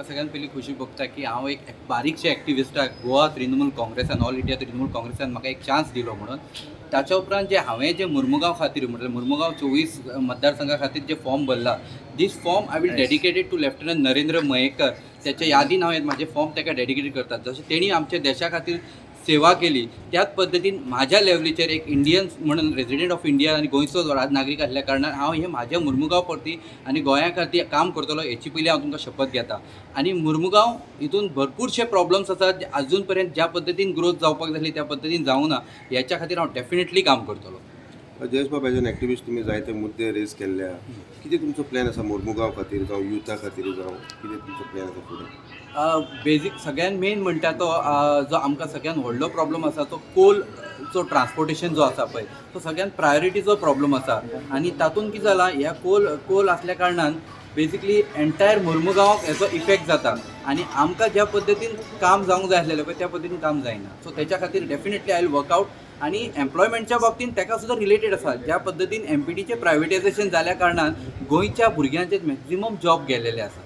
सगळ्यात पहिली खुशी बघता की हांव एक बारीकशे एक्टिविस्ट गोवा तृणमूल काँग्रेसान ऑल इंडिया तृणमूल काँग्रेसान म्हाका एक चान्स दिलो म्हणून. ताच्या उपरांत हांवें मुर्मुगांव खातीर म्हणजे मुर्मुगांव 24 मतदारसंघा खातीर जे फॉर्म भरला, this form I will dedicated to lieutenant Narendra Mayekar. त्याच्या यादीन हांव म्हाजे फॉर्म ताका डेडिकेटेड करतात. जशें तेणी आमच्या देशा खातीर सेवा केली त्याच पद्दतीन म्हाज्या लेवलीचेर एक इंडियन म्हणून रेजिडेंट ऑफ इंडिया आनी गोंयचो नागरीक आसल्या कारणान हांव हे म्हाज्या मुर्मुगांव परती आनी गोंया खातीर काम करतलो हेची पयलीं हांव तुमकां शपथ घेता. आनी मुर्मुगांव हितून भरपूरशे प्रॉब्लम्स आसात अजून पर्यंत ज्या पद्दतीन ग्रोथ जावपाक जाली त्या पद्दतीन जावं ना. ह्याच्या खातीर हांव डेफिनेटली काम करतलो. जयेश बाब एज एन एक्टिविस्ट तुम्ही जायते मुद्दे रेज केल्ल्या, कितें तुमचो प्लॅन आसा मुर्मुगांव खातीर जावं युथा खातीर जावं कितें तुमचो प्लॅन आसा फुडें? बेजीक सगळ्यान मेन म्हणटा तो जो आमकां सगळ्यान व्हडलो प्रॉब्लम आसा तो कोलचो ट्रान्सपोर्टेशन जो आसा पळय तो सगळ्यान प्रायोरिटीचो प्रॉब्लम आसा. आनी तातूंत कितें जाला ह्या कोल आसल्या कारणान बेजिकली एंटायर मुर्मुगांवाक हेचो इफेक्ट जाता आनी आमकां ज्या पद्दतीन काम जावंक जाय आसलेलें पळय त्या पद्दतीन काम जायना. सो तेच्या खातीर डेफिनेटली आय विल वर्कआउट. आनी एम्प्लॉयमेंटच्या बाबतींत ताका सुद्दां रिलेटेड आसा. ज्या पद्दतीन MPDचें प्रायवेटायझेशन जाल्या कारणान गोंयच्या भुरग्यांचे मॅक्झिमम जॉब गेलेले आसा.